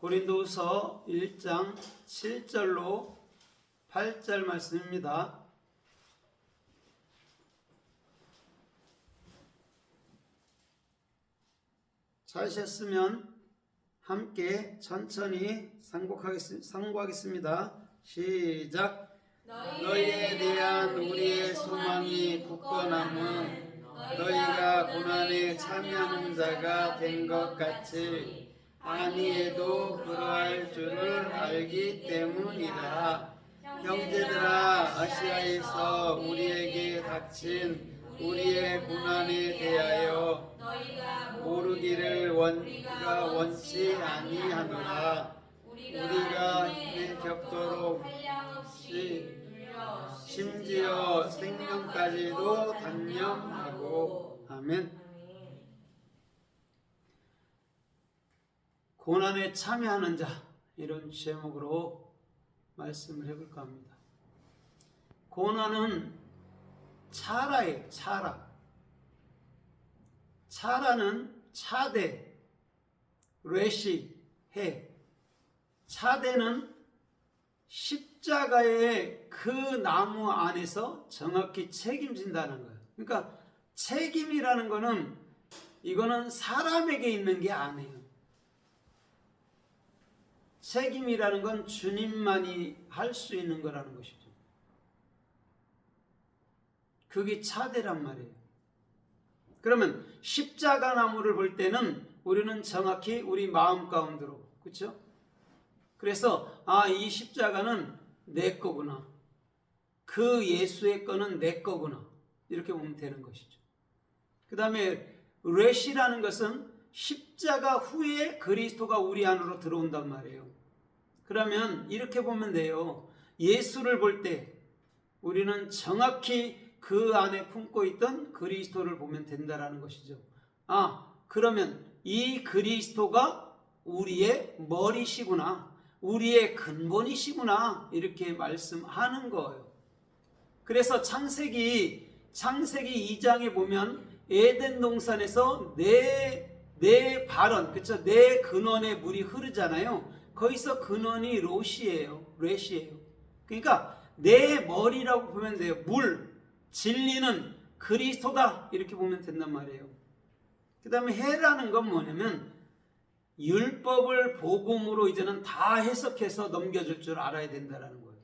고린도후서 1장 7절로 8절 말씀입니다. 찾으셨으면 함께 천천히 상고하겠습니다. 시작. 너희에 대한 우리의 소망이 굳건함은 너희가 고난에 참여하는 자가 된 것 같이 아니해도 그러할 줄을 알기 때문이라. 형제들아, 아시아에서 우리에게 닥친 우리의 고난에 대하여 모르기를 우리가 원치 아니하노라. 우리가 힘에 겹도록 심지어 생명까지도 단념하고. 아멘. 고난에 참여하는 자, 이런 제목으로 말씀을 해볼까 합니다. 고난은 차라예요. 차라는 차대, 레시, 해. 차대는 십자가의 그 나무 안에서 정확히 책임진다는 거예요. 그러니까 책임이라는 거는 이거는 사람에게 있는 게 아니에요. 책임이라는 건 주님만이 할 수 있는 거라는 것이죠. 그게 차대란 말이에요. 그러면 십자가 나무를 볼 때는 우리는 정확히 우리 마음 가운데로, 그렇죠? 그래서 이 십자가는 내 거구나. 그 예수의 거는 내 거구나. 이렇게 보면 되는 것이죠. 그 다음에 렛이라는 것은 십자가 후에 그리스도가 우리 안으로 들어온단 말이에요. 그러면 이렇게 보면 돼요. 예수를 볼 때 우리는 정확히 그 안에 품고 있던 그리스도를 보면 된다라는 것이죠. 그러면 이 그리스도가 우리의 머리시구나. 우리의 근본이시구나. 이렇게 말씀하는 거예요. 그래서 창세기 2장에 보면 에덴 동산에서 내 발원, 그렇죠? 내 근원의 물이 흐르잖아요. 거기서 근원이 렛이에요. 그러니까 내 머리라고 보면 돼요. 물, 진리는 그리스도다. 이렇게 보면 된단 말이에요. 그 다음에 해라는 건 뭐냐면 율법을 복음으로 이제는 다 해석해서 넘겨줄 줄 알아야 된다는 거예요.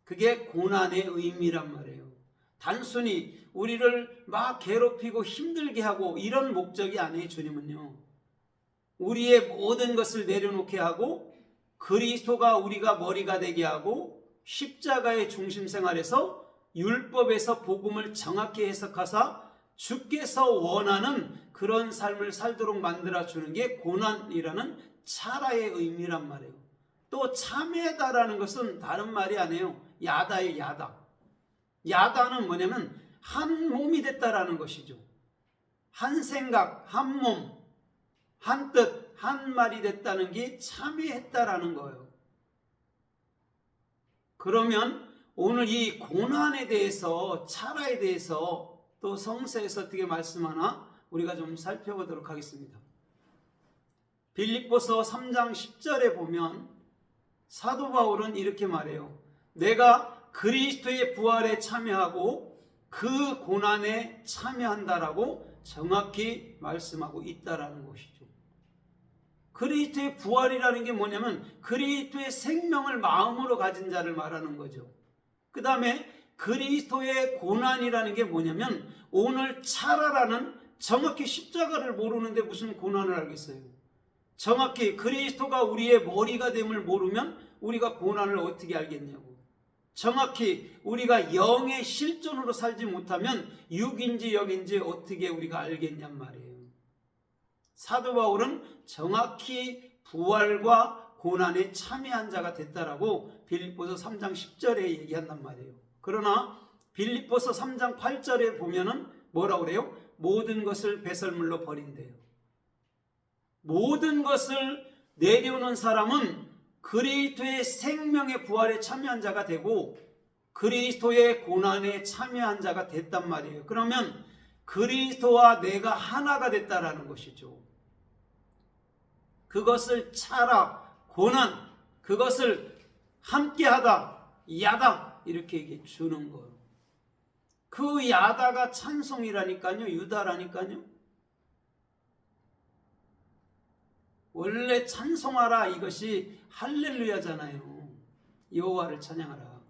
그게 고난의 의미란 말이에요. 단순히 우리를 막 괴롭히고 힘들게 하고 이런 목적이 아니에요. 주님은요. 우리의 모든 것을 내려놓게 하고 그리스도가 우리가 머리가 되게 하고 십자가의 중심 생활에서 율법에서 복음을 정확히 해석하사 주께서 원하는 그런 삶을 살도록 만들어주는 게 고난이라는 차라의 의미란 말이에요. 또 참회다라는 것은 다른 말이 아니에요. 야다예요. 야다는 뭐냐면 한 몸이 됐다라는 것이죠. 한 생각, 한 몸, 한 뜻, 한 말이 됐다는 게 참여했다라는 거예요. 그러면 오늘 이 고난에 대해서, 차라에 대해서 또 성서에서 어떻게 말씀하나 우리가 좀 살펴보도록 하겠습니다. 빌립보서 3장 10절에 보면 사도 바울은 이렇게 말해요. 내가 그리스도의 부활에 참여하고 그 고난에 참여한다라고 정확히 말씀하고 있다라는 것이죠. 그리스도의 부활이라는 게 뭐냐면 그리스도의 생명을 마음으로 가진 자를 말하는 거죠. 그 다음에 그리스도의 고난이라는 게 뭐냐면 오늘 차라라는 정확히 십자가를 모르는데 무슨 고난을 알겠어요. 정확히 그리스도가 우리의 머리가 됨을 모르면 우리가 고난을 어떻게 알겠냐고. 정확히 우리가 영의 실존으로 살지 못하면 육인지 영인지 어떻게 우리가 알겠냔 말이에요. 사도 바울은 정확히 부활과 고난에 참여한 자가 됐다라고 빌립보서 3장 10절에 얘기한단 말이에요. 그러나 빌립보서 3장 8절에 보면은 뭐라고 그래요? 모든 것을 배설물로 버린대요. 모든 것을 내려놓은 사람은 그리스도의 생명의 부활에 참여한 자가 되고 그리스도의 고난에 참여한 자가 됐단 말이에요. 그러면 그리스도와 내가 하나가 됐다라는 것이죠. 그것을 차라, 고난, 그것을 함께하다, 야다 이렇게 얘기해 주는 거예요. 그 야다가 찬송이라니까요. 유다라니까요. 원래 찬송하라 이것이 할렐루야잖아요. 여호와를 찬양하라.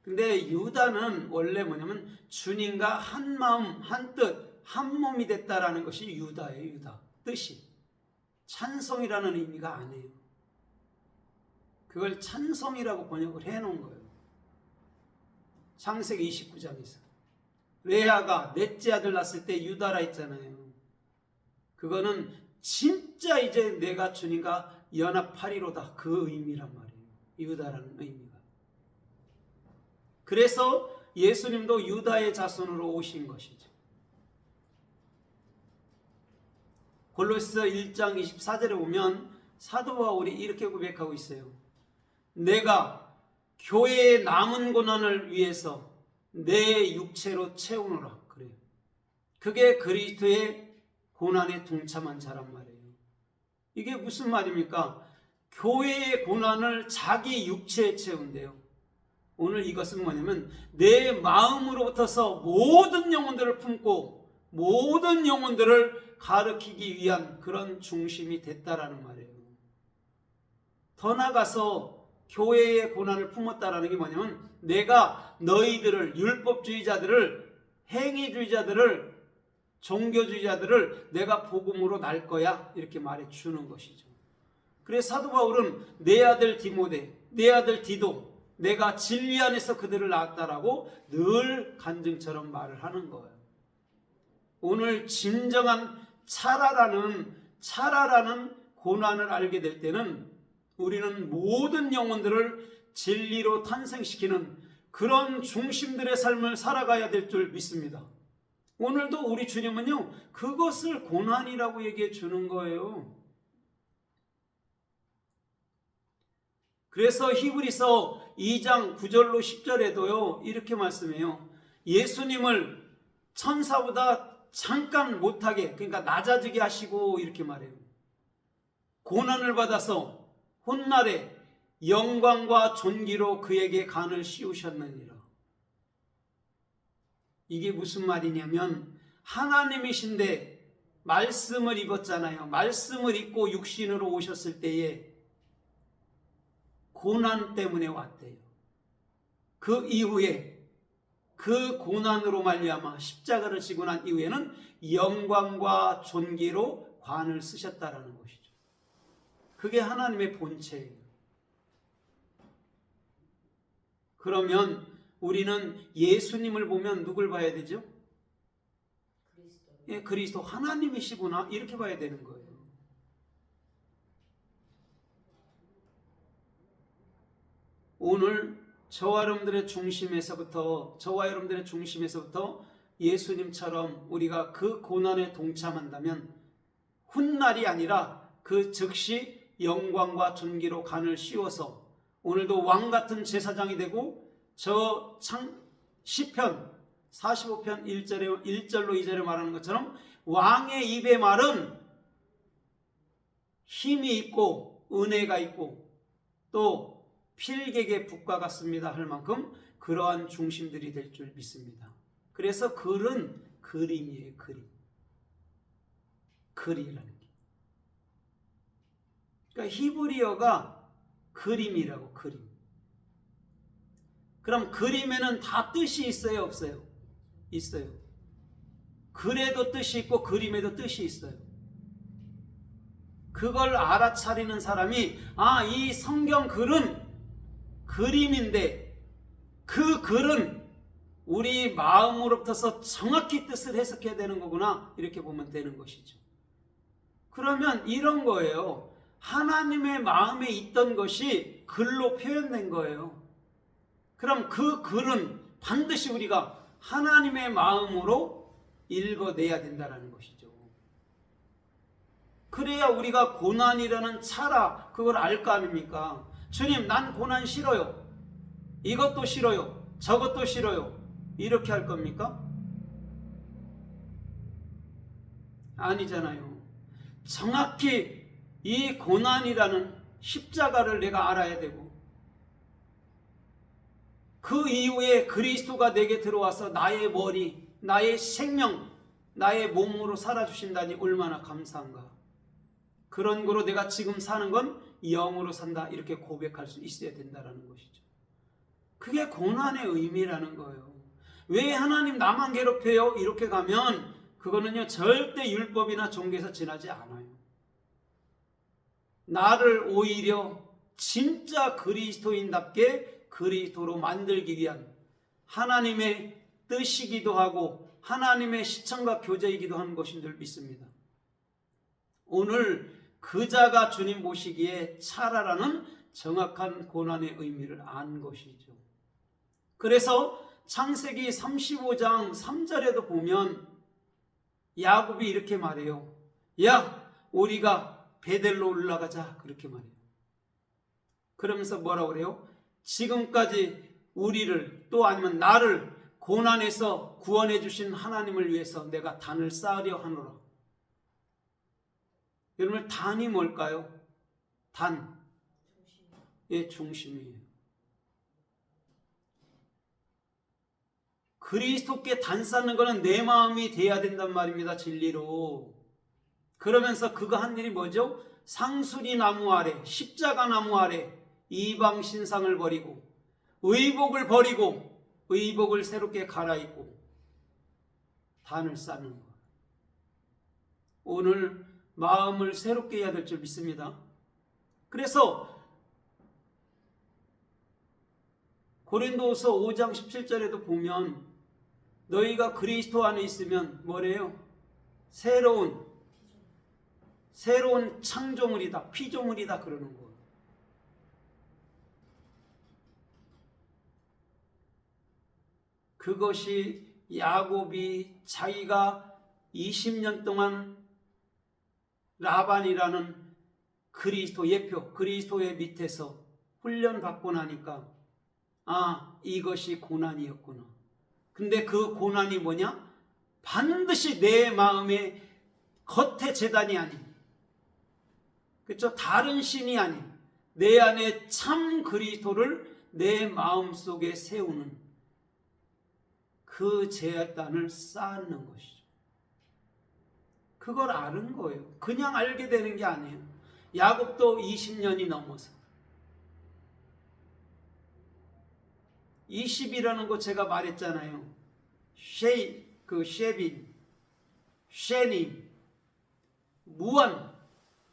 근데 유다는 원래 뭐냐면 주님과 한 마음, 한 뜻, 한 몸이 됐다라는 것이 유다예요. 유다 뜻이 찬송이라는 의미가 아니에요. 그걸 찬송이라고 번역을 해놓은 거예요. 창세기 29장에서 레아가 넷째 아들 낳았을 때 유다라 했잖아요. 그거는 진짜 이제 내가 주님과 연합하리로다 그 의미란 말이에요. 유다라는 의미가. 그래서 예수님도 유다의 자손으로 오신 것이죠. 골로새서 1장 24절에 보면 사도 바울이 이렇게 고백하고 있어요. 내가 교회의 남은 고난을 위해서 내 육체로 채우노라. 그래요. 그게 그리스도의 고난에 동참한 자란 말이에요. 이게 무슨 말입니까? 교회의 고난을 자기 육체에 채운대요. 오늘 이것은 뭐냐면 내 마음으로부터서 모든 영혼들을 품고 모든 영혼들을 가르치기 위한 그런 중심이 됐다라는 말이에요. 더 나아가서 교회의 고난을 품었다라는 게 뭐냐면 내가 너희들을 율법주의자들을 행위주의자들을 종교주의자들을 내가 복음으로 날 거야 이렇게 말해 주는 것이죠. 그래서 사도 바울은 내 아들 디모데, 내 아들 디도 내가 진리 안에서 그들을 낳았다라고 늘 간증처럼 말을 하는 거예요. 오늘 진정한 차라라는 고난을 알게 될 때는 우리는 모든 영혼들을 진리로 탄생시키는 그런 중심들의 삶을 살아가야 될 줄 믿습니다. 오늘도 우리 주님은요 그것을 고난이라고 얘기해 주는 거예요. 그래서 히브리서 2장 9절로 10절에도요 이렇게 말씀해요. 예수님을 천사보다 잠깐 못하게, 그러니까 낮아지게 하시고 이렇게 말해요. 고난을 받아서 훗날에 영광과 존귀로 그에게 간을 씌우셨느니라. 이게 무슨 말이냐면 하나님이신데 말씀을 입었잖아요. 말씀을 입고 육신으로 오셨을 때에 고난 때문에 왔대요. 그 이후에 그 고난으로 말미암아 십자가를 지고 난 이후에는 영광과 존귀로 관을 쓰셨다라는 것이죠. 그게 하나님의 본체예요. 그러면 우리는 예수님을 보면 누굴 봐야 되죠? 예, 그리스도 하나님이시구나 이렇게 봐야 되는 거예요. 오늘 저와 여러분들의 중심에서부터 예수님처럼 우리가 그 고난에 동참한다면 훗날이 아니라 그 즉시 영광과 존귀로 간을 씌워서 오늘도 왕같은 제사장이 되고 저 시편 45편 1절로 2절에 말하는 것처럼 왕의 입의 말은 힘이 있고 은혜가 있고 또 필객의 붓과 같습니다 할 만큼 그러한 중심들이 될 줄 믿습니다. 그래서 글은 그림이에요. 글이라는 게. 그러니까 히브리어가 그림이라고. 그림. 그럼 그림에는 다 뜻이 있어요? 없어요? 있어요. 글에도 뜻이 있고 그림에도 뜻이 있어요. 그걸 알아차리는 사람이 이 성경 글은 그림인데 그 글은 우리 마음으로부터서 정확히 뜻을 해석해야 되는 거구나 이렇게 보면 되는 것이죠. 그러면 이런 거예요. 하나님의 마음에 있던 것이 글로 표현된 거예요. 그럼 그 글은 반드시 우리가 하나님의 마음으로 읽어내야 된다는 것이죠. 그래야 우리가 고난이라는 차라 그걸 알 거 아닙니까? 주님, 난 고난 싫어요. 이것도 싫어요. 저것도 싫어요. 이렇게 할 겁니까? 아니잖아요. 정확히 이 고난이라는 십자가를 내가 알아야 되고, 그 이후에 그리스도가 내게 들어와서 나의 머리, 나의 생명, 나의 몸으로 살아주신다니 얼마나 감사한가. 그런 거로 내가 지금 사는 건 영으로 산다, 이렇게 고백할 수 있어야 된다는 것이죠. 그게 고난의 의미라는 거예요. 왜 하나님 나만 괴롭혀요? 이렇게 가면 그거는요 절대 율법이나 종교에서 지나지 않아요. 나를 오히려 진짜 그리스도인답게 그리스도로 만들기 위한 하나님의 뜻이기도 하고 하나님의 시청과 교제이기도 하는 것인 줄 믿습니다. 오늘 그자가 주님 보시기에 차라라는 정확한 고난의 의미를 안 것이죠. 그래서 창세기 35장 3절에도 보면 야곱이 이렇게 말해요. 야, 우리가 베델로 올라가자, 그렇게 말해요. 그러면서 뭐라고 그래요? 지금까지 우리를, 또 아니면 나를 고난에서 구원해 주신 하나님을 위해서 내가 단을 쌓으려 하노라. 여러분, 단이 뭘까요? 단, 의 중심이에요. 그리스도께 단 쌓는 것은 내 마음이 돼야 된단 말입니다. 진리로. 그러면서 그가 한 일이 뭐죠? 상수리 나무 아래, 십자가 나무 아래 이방 신상을 버리고 의복을 버리고 의복을 새롭게 갈아입고 단을 쌓는 것. 오늘 마음을 새롭게 해야 될 줄 믿습니다. 그래서 고린도후서 5장 17절에도 보면 너희가 그리스도 안에 있으면 뭐래요? 새로운 창조물이다, 피조물이다 그러는 거예요. 그것이 야곱이 자기가 20년 동안 라반이라는 그리스도 예표, 그리스도의 밑에서 훈련받고 나니까 이것이 고난이었구나. 근데 그 고난이 뭐냐? 반드시 내 마음의 겉의 재단이 아닌, 그렇죠? 다른 신이 아닌 내 안에 참 그리스도를 내 마음속에 세우는 그 재단을 쌓는 것이죠. 그걸 아는 거예요. 그냥 알게 되는 게 아니에요. 야곱도 20년이 넘어서 20이라는 거 제가 말했잖아요. 쉐니, 무한,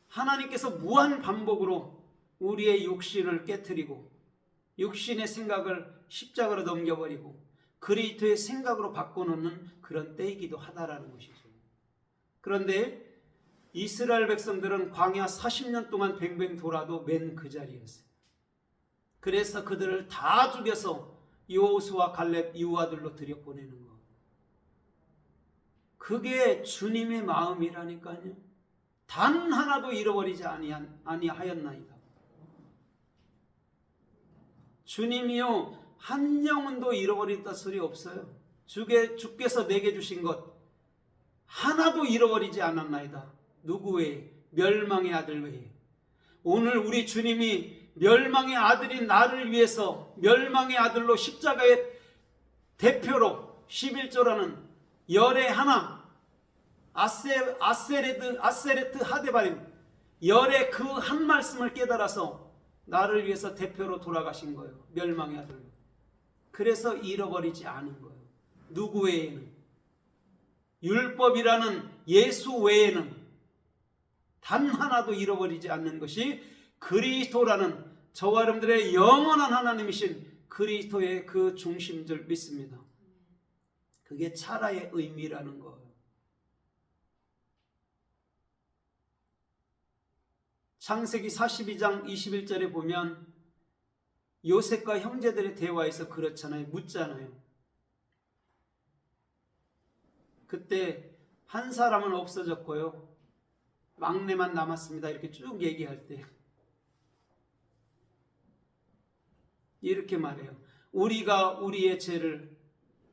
하나님께서 무한 반복으로 우리의 육신을 깨트리고 육신의 생각을 십자가로 넘겨버리고 그리스도의 생각으로 바꿔놓는 그런 때이기도 하다라는 것이죠. 그런데 이스라엘 백성들은 광야 40년 동안 뱅뱅 돌아도 맨 그 자리였어요. 그래서 그들을 다 죽여서 여호수아 칼렙 이후 아들로 들여보내는 거. 그게 주님의 마음이라니까요. 단 하나도 잃어버리지 아니하였나이다. 주님이요 한 영혼도 잃어버렸다 소리 없어요. 주께서 내게 주신 것 하나도 잃어버리지 않았나이다. 누구 외에? 멸망의 아들 외에. 오늘 우리 주님이 멸망의 아들인 나를 위해서 멸망의 아들로 십자가의 대표로 11조라는 열의 하나 아세레트 하데바림 열의 그 한 말씀을 깨달아서 나를 위해서 대표로 돌아가신 거예요. 멸망의 아들로. 그래서 잃어버리지 않은 거예요. 누구 외에는? 율법이라는 예수 외에는 단 하나도 잃어버리지 않는 것이 그리스도라는 저와 여러분들의 영원한 하나님이신 그리스도의 그 중심 줄 믿습니다. 그게 차라의 의미라는 거예요. 창세기 42장 21절에 보면 요셉과 형제들의 대화에서 그렇잖아요. 묻잖아요. 그때 한 사람은 없어졌고요. 막내만 남았습니다. 이렇게 쭉 얘기할 때 이렇게 말해요. 우리가 우리의 죄를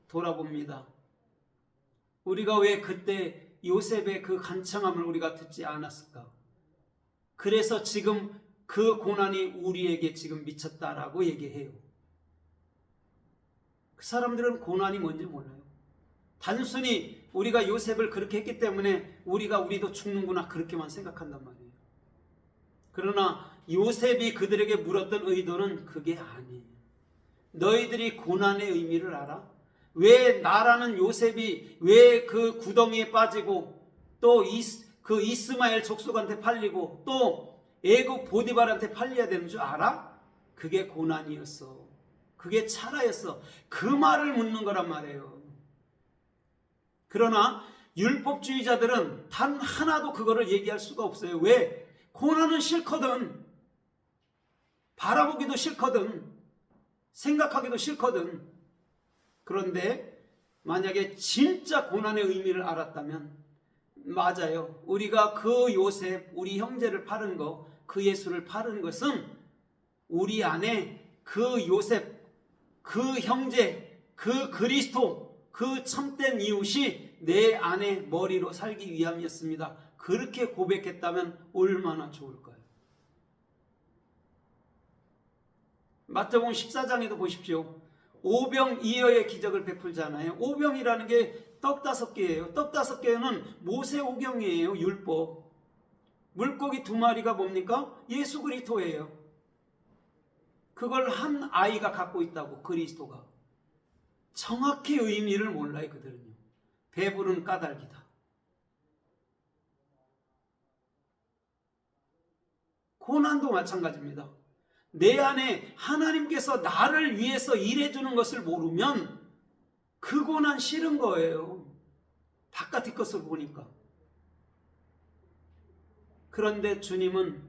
돌아봅니다. 우리가 왜 그때 요셉의 그 간청함을 우리가 듣지 않았을까? 그래서 지금 그 고난이 우리에게 지금 미쳤다라고 얘기해요. 그 사람들은 고난이 뭔지 몰라요. 단순히 우리가 요셉을 그렇게 했기 때문에 우리도 죽는구나 그렇게만 생각한단 말이에요. 그러나 요셉이 그들에게 물었던 의도는 그게 아니에요. 너희들이 고난의 의미를 알아? 왜 나라는 요셉이 왜 그 구덩이에 빠지고 또 그 이스마엘 족속한테 팔리고 또 애굽 보디발한테 팔려야 되는 줄 알아? 그게 고난이었어. 그게 차라였어. 그 말을 묻는 거란 말이에요. 그러나 율법주의자들은 단 하나도 그거를 얘기할 수가 없어요. 왜? 고난은 싫거든. 바라보기도 싫거든. 생각하기도 싫거든. 그런데 만약에 진짜 고난의 의미를 알았다면 맞아요. 우리가 그 요셉, 우리 형제를 팔은 거, 그 예수를 팔은 것은 우리 안에 그 요셉, 그 형제, 그 그리스도, 그 참된 이웃이 내 안에 머리로 살기 위함이었습니다. 그렇게 고백했다면 얼마나 좋을까요? 마태복음 14장에도 보십시오. 오병이어의 기적을 베풀잖아요. 오병이라는 게 떡 5개예요. 떡 5개는 모세오경이에요. 율법. 물고기 2마리가 뭡니까? 예수 그리스도예요. 그걸 한 아이가 갖고 있다고, 그리스도가. 정확히 의미를 몰라요, 그들은요. 배부른 까닭이다. 고난도 마찬가지입니다. 내 안에 하나님께서 나를 위해서 일해주는 것을 모르면 그 고난 싫은 거예요. 바깥의 것을 보니까. 그런데 주님은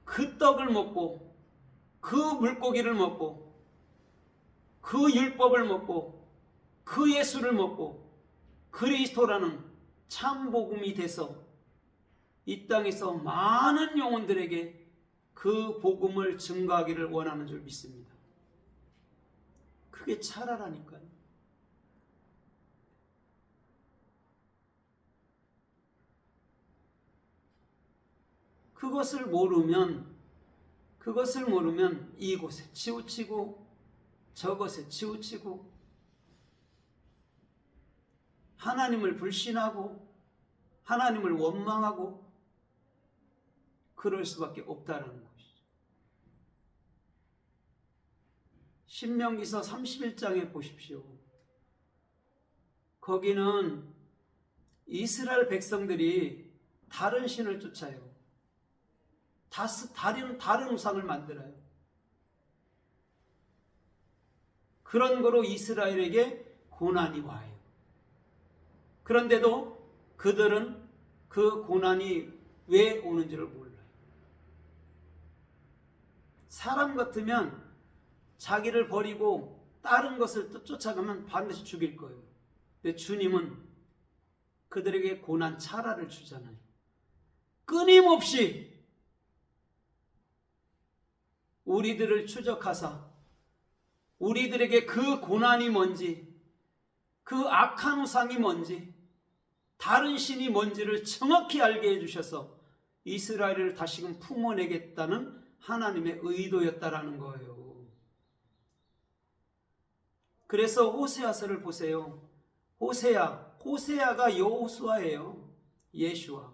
그 떡을 먹고 그 물고기를 먹고 그 율법을 먹고 그 예수를 먹고 그리스도라는 참 복음이 돼서 이 땅에서 많은 영혼들에게 그 복음을 증거하기를 원하는 줄 믿습니다. 그게 차라라니까요. 그것을 모르면 이곳에 치우치고 저것에 치우치고 하나님을 불신하고 하나님을 원망하고 그럴 수밖에 없다는 것이죠. 신명기서 31장에 보십시오. 거기는 이스라엘 백성들이 다른 신을 쫓아요. 다른 우상을 만들어요. 그런 거로 이스라엘에게 고난이 와요. 그런데도 그들은 그 고난이 왜 오는지를 몰라요. 사람 같으면 자기를 버리고 다른 것을 쫓아가면 반드시 죽일 거예요. 근데 주님은 그들에게 고난 차라를 주잖아요. 끊임없이 우리들을 추적하사 우리들에게 그 고난이 뭔지, 그 악한 우상이 뭔지, 다른 신이 뭔지를 정확히 알게 해주셔서 이스라엘을 다시금 품어내겠다는 하나님의 의도였다라는 거예요. 그래서 호세아서를 보세요. 호세아가 여호수아예요. 예수와.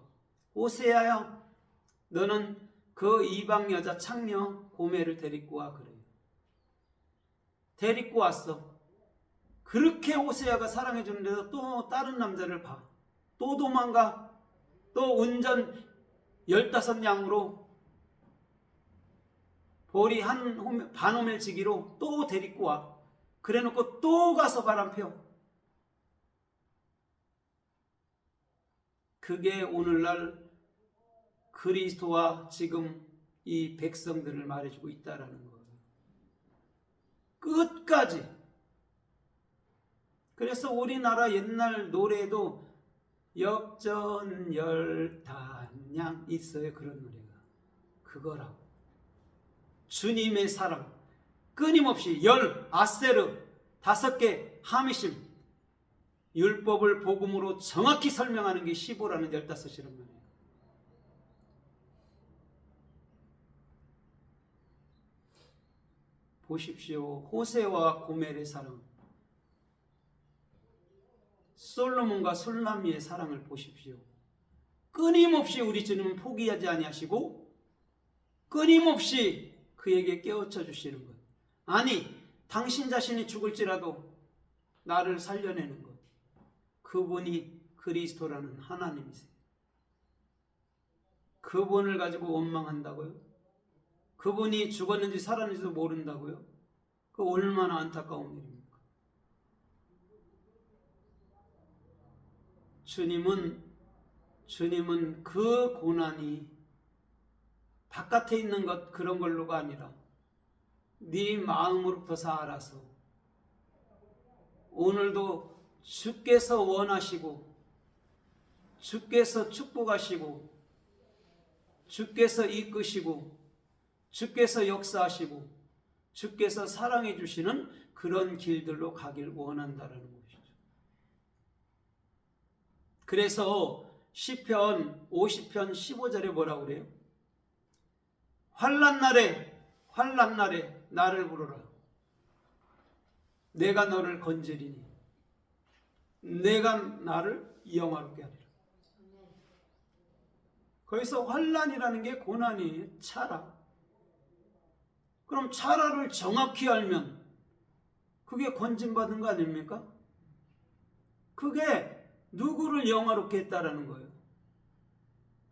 호세아야, 너는 그 이방 여자 창녀 고멜을 데리고 와 그래요. 데리고 왔어. 그렇게 호세아가 사랑해 주는데도 또 다른 남자를 봐. 또 도망가. 또 운전 15냥으로 보리 반 호멜지기로 또 데리고 와. 그래놓고 또 가서 바람펴. 그게 오늘날 그리스도와 지금 이 백성들을 말해주고 있다라는 거예요. 끝까지. 그래서 우리나라 옛날 노래도 역전열단양 있어요. 그런 노래가. 그거라고. 주님의 사랑. 끊임없이 아세르 5개 하미심 율법을 복음으로 정확히 설명하는 게 15라는 15이란 말이에요. 보십시오. 호세와 고멜의 사랑, 솔로몬과 술람미의 사랑을 보십시오. 끊임없이 우리 주님은 포기하지 아니하시고 끊임없이 그에게 깨우쳐 주시는 것. 아니, 당신 자신이 죽을지라도 나를 살려내는 것. 그분이 그리스도라는 하나님이세요. 그분을 가지고 원망한다고요? 그분이 죽었는지 살았는지도 모른다고요? 그 얼마나 안타까운 일입니까? 주님은 그 고난이 바깥에 있는 것 그런 걸로가 아니라 네 마음으로부터 살아서 오늘도 주께서 원하시고 주께서 축복하시고 주께서 이끄시고 주께서 역사하시고 주께서 사랑해 주시는 그런 길들로 가길 원한다라는 것이죠. 그래서 시편 50편 15절에 뭐라고 그래요? 환난 날에 나를 부르라. 내가 너를 건지리니 내가 나를 영화롭게 하리라. 거기서 환난이라는 게 고난이에요. 차라. 그럼 차라를 정확히 알면 그게 건진받은 거 아닙니까? 그게 누구를 영화롭게 했다라는 거예요?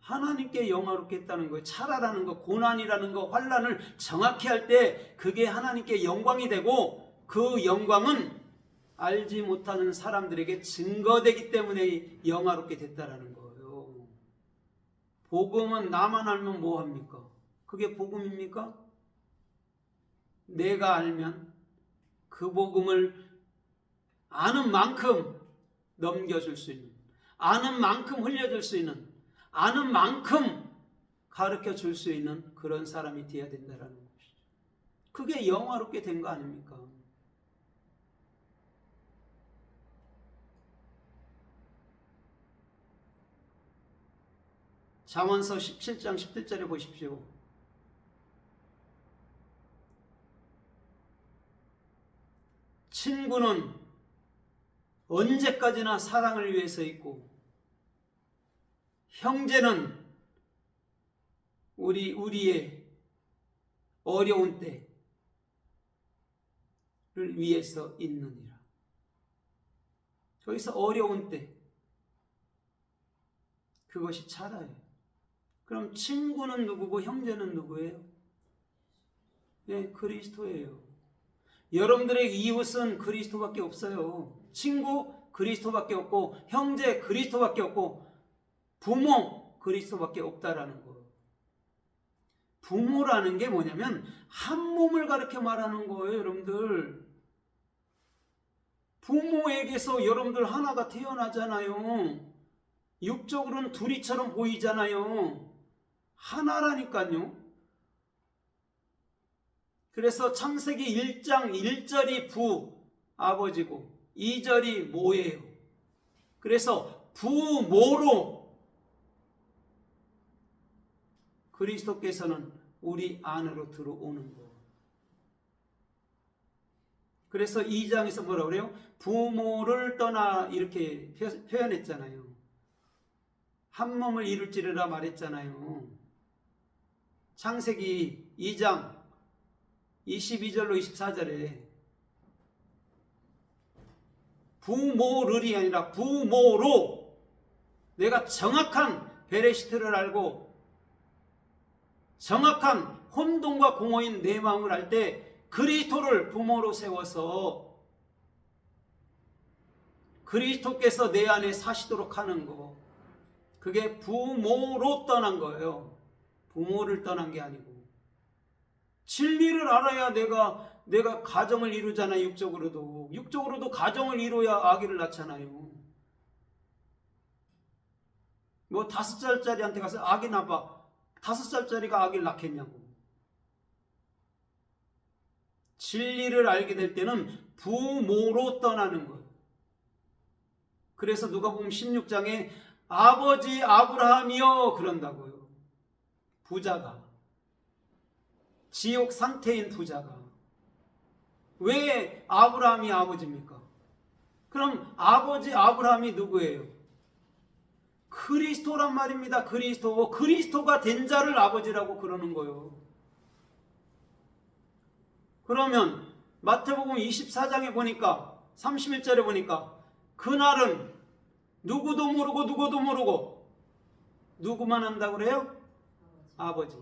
하나님께 영화롭게 했다는 거예요. 차라라는 거, 고난이라는 거, 환난을 정확히 할 때 그게 하나님께 영광이 되고 그 영광은 알지 못하는 사람들에게 증거되기 때문에 영화롭게 됐다라는 거예요. 복음은 나만 알면 뭐합니까? 그게 복음입니까? 내가 알면 그 복음을 아는 만큼 넘겨줄 수 있는, 아는 만큼 흘려줄 수 있는, 아는 만큼 가르쳐 줄 수 있는 그런 사람이 되어야 된다는 것이죠. 그게 영화롭게 된 거 아닙니까? 잠언서 17장 17절에 보십시오. 친구는 언제까지나 사랑을 위해서 있고 형제는 우리의 어려운 때를 위해서 있느니라. 거기서 어려운 때, 그것이 차라예요. 그럼 친구는 누구고 형제는 누구예요? 네, 그리스도예요. 여러분들의 이웃은 그리스도밖에 없어요. 친구 그리스도밖에 없고 형제 그리스도밖에 없고 부모 그리스도밖에 없다라는 거. 부모라는 게 뭐냐면 한 몸을 가르쳐 말하는 거예요, 여러분들. 부모에게서 여러분들 하나가 태어나잖아요. 육적으로는 둘이처럼 보이잖아요. 하나라니까요. 그래서 창세기 1장 1절이 부, 아버지고 2절이 모예요. 그래서 부모로 그리스도께서는 우리 안으로 들어오는 거. 그래서 2장에서 뭐라고 그래요? 부모를 떠나 이렇게 표현했잖아요. 한 몸을 이룰지르라 말했잖아요. 창세기 2장 22절로 24절에 부모를이 아니라 부모로 내가 정확한 베레시트를 알고 정확한 혼돈과 공허인 내 마음을 알 때 그리스도를 부모로 세워서 그리스도께서 내 안에 사시도록 하는 거, 그게 부모로 떠난 거예요. 부모를 떠난 게 아니고. 진리를 알아야 내가 가정을 이루잖아요. 육적으로도 가정을 이루어야 아기를 낳잖아요. 뭐 5살짜리한테 가서 아기 낳아봐. 5살짜리가 아기를 낳겠냐고. 진리를 알게 될 때는 부모로 떠나는 거예요. 그래서 누가복음 16장에 아버지 아브라함이여 그런다고요. 부자가, 지옥 상태인 부자가 왜 아브라함이 아버지입니까? 그럼 아버지 아브라함이 누구예요? 그리스도란 말입니다. 그리스도가 된 자를 아버지라고 그러는 거예요. 그러면 마태복음 24장에 보니까 31절에 보니까 그날은 누구도 모르고 누구만 안다고 그래요? 아버지.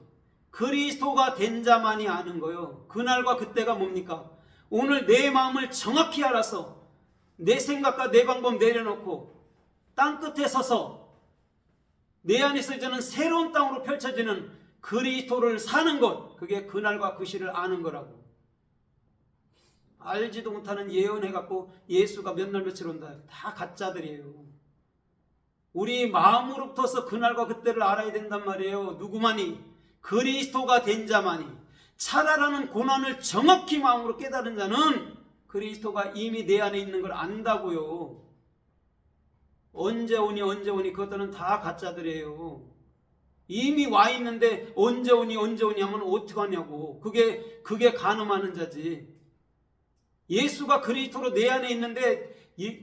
그리스도가 된 자만이 아는 거예요. 그날과 그때가 뭡니까? 오늘 내 마음을 정확히 알아서 내 생각과 내 방법 내려놓고 땅끝에 서서 내 안에서 이제는 새로운 땅으로 펼쳐지는 그리스도를 사는 것, 그게 그날과 그 시를 아는 거라고. 알지도 못하는 예언해갖고 예수가 몇 날 며칠 온다, 다 가짜들이에요. 우리 마음으로부터서 그날과 그때를 알아야 된단 말이에요. 누구만이? 그리스도가 된 자만이. 차라라는 고난을 정확히 마음으로 깨달은 자는 그리스도가 이미 내 안에 있는 걸 안다고요. 언제 오니 그것들은 다 가짜들이에요. 이미 와 있는데 언제 오니 하면 어떡하냐고. 그게 간음하는 자지. 예수가 그리스도로 내 안에 있는데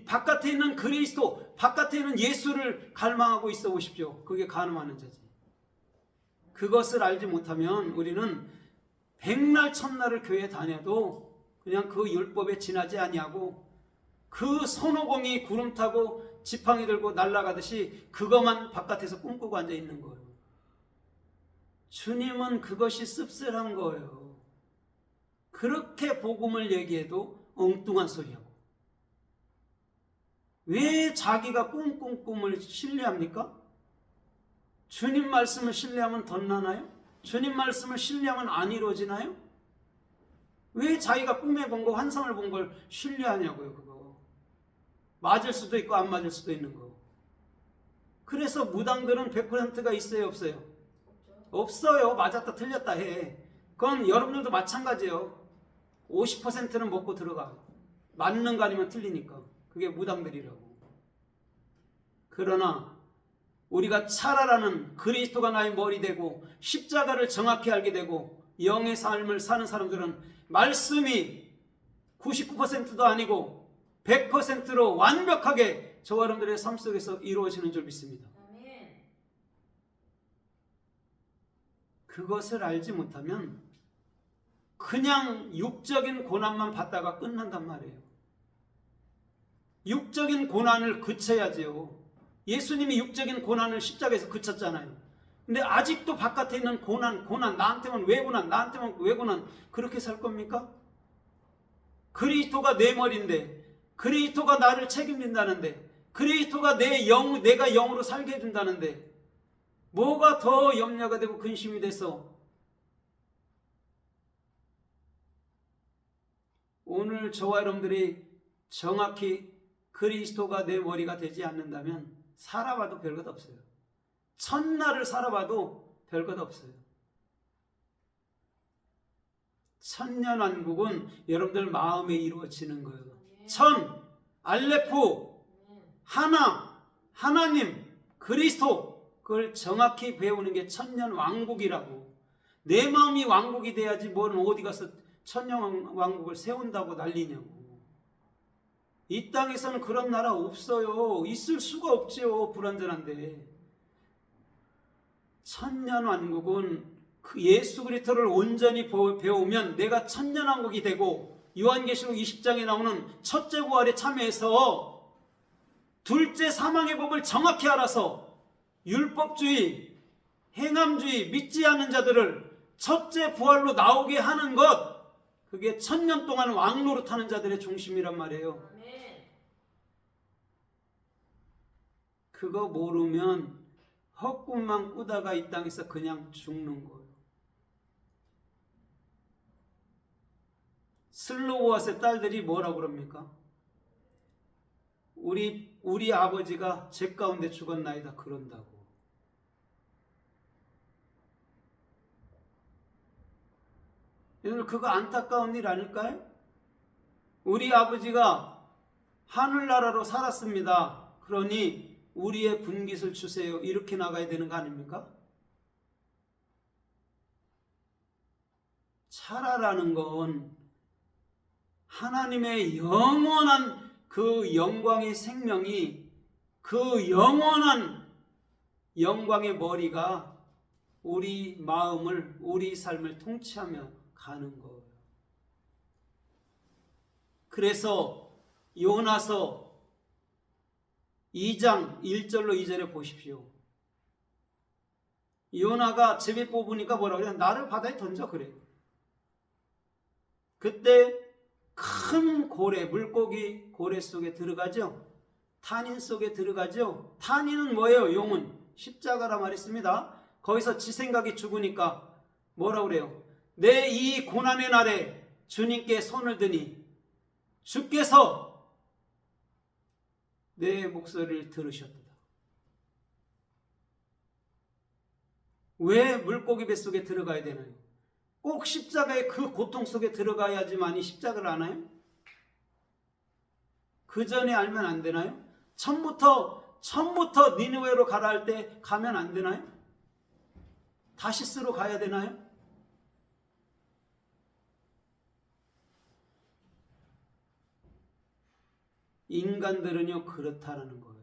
바깥에 있는 그리스도, 바깥에 있는 예수를 갈망하고 있어 보십시오. 그게 간음하는 자지. 그것을 알지 못하면 우리는 백날 천날을 교회 다녀도 그냥 그 율법에 지나지 아니하고 그 손오공이 구름 타고 지팡이 들고 날아가듯이 그것만 바깥에서 꿈꾸고 앉아 있는 거예요. 주님은 그것이 씁쓸한 거예요. 그렇게 복음을 얘기해도 엉뚱한 소리하고. 왜 자기가 꿈꾼 꿈을 신뢰합니까? 주님 말씀을 신뢰하면 덧나나요? 주님 말씀을 신뢰하면 안 이루어지나요? 왜 자기가 꿈에 본 거, 환상을 본 걸 신뢰하냐고요. 그거 맞을 수도 있고 안 맞을 수도 있는 거. 그래서 무당들은 100%가 있어요, 없어요? 없어요. 맞았다 틀렸다 해. 그건 여러분들도 마찬가지예요. 50%는 먹고 들어가. 맞는 거 아니면 틀리니까. 그게 무당들이라고. 그러나 우리가 차라라는 그리스도가 나의 머리 되고 십자가를 정확히 알게 되고 영의 삶을 사는 사람들은 말씀이 99%도 아니고 100%로 완벽하게 저와 여러분들의 삶 속에서 이루어지는 줄 믿습니다. 그것을 알지 못하면 그냥 육적인 고난만 받다가 끝난단 말이에요. 육적인 고난을 그쳐야지요. 예수님이 육적인 고난을 십자가에서 그쳤잖아요. 근데 아직도 바깥에 있는 고난, 나한테만 왜 고난, 그렇게 살 겁니까? 그리스도가 내 머리인데, 그리스도가 나를 책임진다는데, 그리스도가 내가 영으로 살게 해준다는데, 뭐가 더 염려가 되고 근심이 돼서 오늘 저와 여러분들이 정확히 그리스도가 내 머리가 되지 않는다면 살아봐도 별것 없어요. 천날을 살아봐도 별것 없어요. 천년왕국은 여러분들 마음에 이루어지는 거예요. 천, 알레프, 하나님, 그리스도, 그걸 정확히 배우는 게 천년왕국이라고. 내 마음이 왕국이 돼야지 뭘 어디 가서 천년왕국을 세운다고 난리냐고. 이 땅에서는 그런 나라 없어요. 있을 수가 없지요. 불완전한데. 천년왕국은 그 예수 그리스도를 온전히 배우면 내가 천년왕국이 되고, 요한계시록 20장에 나오는 첫째 부활에 참여해서 둘째 사망의 법을 정확히 알아서 율법주의, 행함주의, 믿지 않는 자들을 첫째 부활로 나오게 하는 것, 그게 천년 동안 왕노릇하는 자들의 중심이란 말이에요. 그거 모르면 헛꿈만 꾸다가 이 땅에서 그냥 죽는 거예요. 슬로보아스의 딸들이 뭐라고 그럽니까? 우리 아버지가 제 가운데 죽었나이다 그런다고. 여러분, 그거 안타까운 일 아닐까요? 우리 아버지가 하늘나라로 살았습니다. 그러니 우리의 분깃을 주세요. 이렇게 나가야 되는 거 아닙니까? 차라라는 건 하나님의 영원한 그 영광의 생명이, 그 영원한 영광의 머리가 우리 마음을, 우리 삶을 통치하며 가는 거예요. 그래서 요나서 2장 1절로 2절에 보십시오. 요나가 제비 뽑으니까 뭐라고 그래요? 나를 바다에 던져 그래요. 그때 큰 고래, 물고기 고래 속에 들어가죠. 탄인 속에 들어가죠. 탄인은 뭐예요? 용은 십자가라 말했습니다. 거기서 지 생각이 죽으니까 뭐라고 그래요? 내 이 고난의 날에 주님께 손을 드니 주께서 내 목소리를 들으셨도다. 왜 물고기 뱃속에 들어가야 되나요? 꼭 십자가의 그 고통 속에 들어가야지만이 십자가를 아나요? 그 전에 알면 안 되나요? 처음부터 니느웨로 가라 할 때 가면 안 되나요? 다시스로 가야 되나요? 인간들은요 그렇다라는 거예요.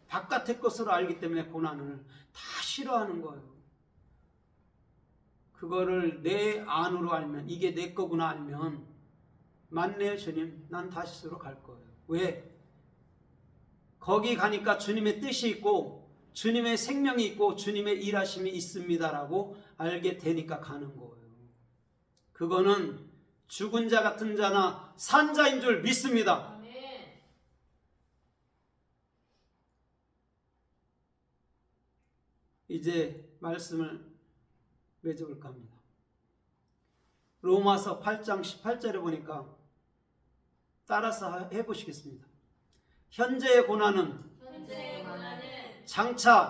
바깥의 것으로 알기 때문에 고난을 다 싫어하는 거예요. 그거를 내 안으로 알면, 이게 내 거구나 알면, 맞네요 주님, 난 다시스로 갈 거예요. 왜? 거기 가니까 주님의 뜻이 있고 주님의 생명이 있고 주님의 일하심이 있습니다라고 알게 되니까 가는 거예요. 그거는 죽은 자 같은 자나 산 자인 줄 믿습니다. 아멘. 이제 말씀을 맺어볼까 합니다. 로마서 8장 18절에 보니까 따라서 해보시겠습니다. 현재의 고난은 현재의 고난은 장차